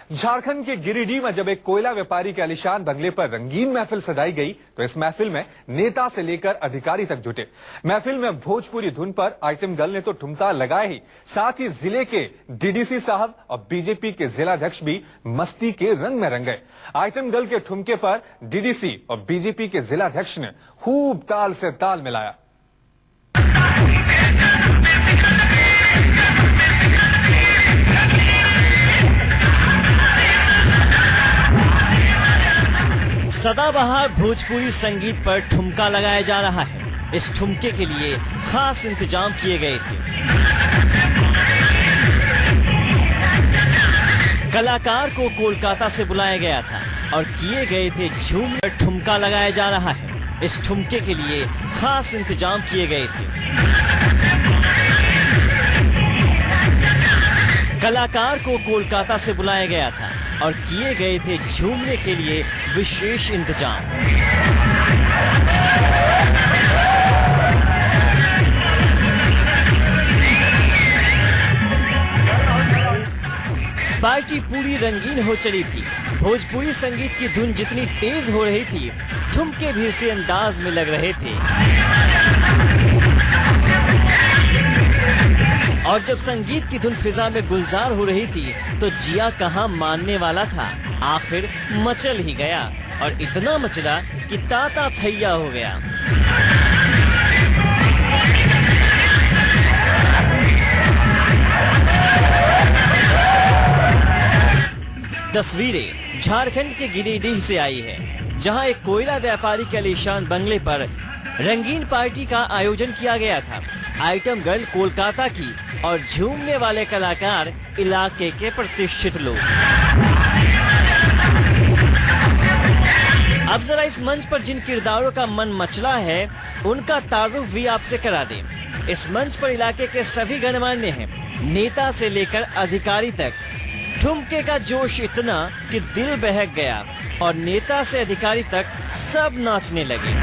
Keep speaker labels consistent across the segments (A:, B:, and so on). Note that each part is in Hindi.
A: झारखंड के गिरिडीह में जब एक कोयला व्यापारी के आलीशान बंगले पर रंगीन महफिल सजाई गई तो इस महफिल में नेता से लेकर अधिकारी तक जुटे। महफिल में भोजपुरी धुन पर आइटम गर्ल ने तो ठुमका लगाए ही, साथ ही जिले के डीडीसी साहब और बीजेपी के जिलाध्यक्ष भी मस्ती के रंग में रंग गए। आइटम गर्ल के ठुमके पर डीडीसी और बीजेपी के जिलाध्यक्ष ने खूब ताल से ताल मिलाया।
B: सदाबहार भोजपुरी संगीत पर ठुमका लगाया जा रहा है। इस ठुमके के लिए खास इंतजाम किए गए थे। कलाकार को कोलकाता से बुलाया गया था और किए गए थे झूम पर ठुमका लगाया जा रहा है। इस ठुमके के लिए खास इंतजाम किए गए थे। कलाकार को कोलकाता से बुलाया गया था और किए गए थे झूमने के लिए विशेष इंतजाम। पार्टी पूरी रंगीन हो चली थी। भोजपुरी संगीत की धुन जितनी तेज हो रही थी, ठुमके भी उसी अंदाज में लग रहे थे। और जब संगीत की धुन फिजा में गुलजार हो रही थी तो जिया कहाँ मानने वाला था। आखिर मचल ही गया और इतना मचला कि ताता थैया हो गया। तस्वीरें झारखंड के गिरिडीह से आई है, जहां एक कोयला व्यापारी के आलीशान बंगले पर रंगीन पार्टी का आयोजन किया गया था। आइटम गर्ल कोलकाता की और झूमने वाले कलाकार इलाके के प्रतिष्ठित लोग। अब जरा इस मंच पर जिन किरदारों का मन मचला है उनका तारुफ भी आपसे करा दें। इस मंच पर इलाके के सभी गणमान्य हैं, नेता से लेकर अधिकारी तक। ठुमके का जोश इतना कि दिल बहक गया और नेता से अधिकारी तक सब नाचने लगे।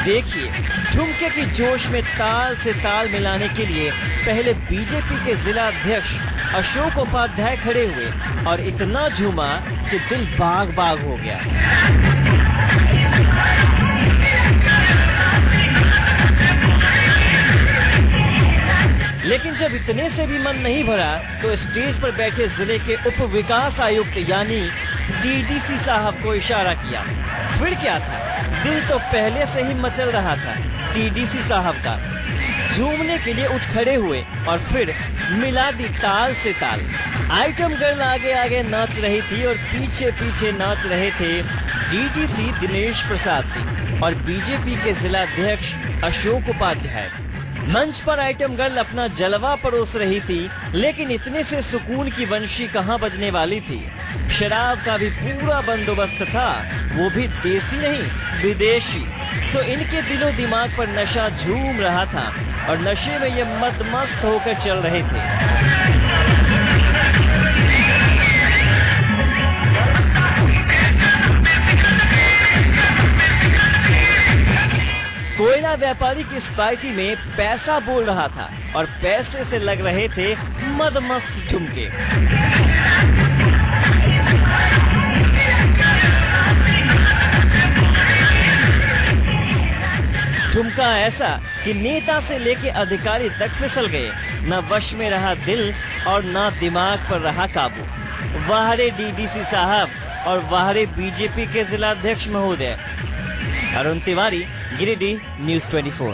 B: देखिए, ठुमके की जोश में ताल से ताल मिलाने के लिए पहले बीजेपी के जिला अध्यक्ष अशोक उपाध्याय खड़े हुए और इतना झूमा कि दिल बाग बाग हो गया। लेकिन जब इतने से भी मन नहीं भरा तो स्टेज पर बैठे जिले के उप विकास आयुक्त यानी डीडीसी साहब को इशारा किया। फिर क्या था, दिल तो पहले से ही मचल रहा था डीडीसी साहब का। झूमने के लिए उठ खड़े हुए और फिर मिला दी ताल से ताल। आइटम गर्ल आगे आगे नाच रही थी और पीछे पीछे नाच रहे थे डीडीसी दिनेश प्रसाद सिंह और बीजेपी के जिलाध्यक्ष अशोक उपाध्याय। मंच पर आइटम गर्ल अपना जलवा परोस रही थी, लेकिन इतने से सुकून की वंशी कहाँ बजने वाली थी। शराब का भी पूरा बंदोबस्त था, वो भी देसी नहीं विदेशी। सो इनके दिलो दिमाग पर नशा झूम रहा था और नशे में ये मदमस्त होकर चल रहे थे। कोयला व्यापारी की इस पार्टी में पैसा बोल रहा था और पैसे से लग रहे थे मदमस्त ठुमके। ठुमका ऐसा कि नेता से लेके अधिकारी तक फिसल गए। न वश में रहा दिल और न दिमाग पर रहा काबू। वाहरे डीडीसी साहब और वाहरे बीजेपी के जिलाध्यक्ष महोदय। अरुण तिवारी, गिरिडीह, न्यूज़ 24।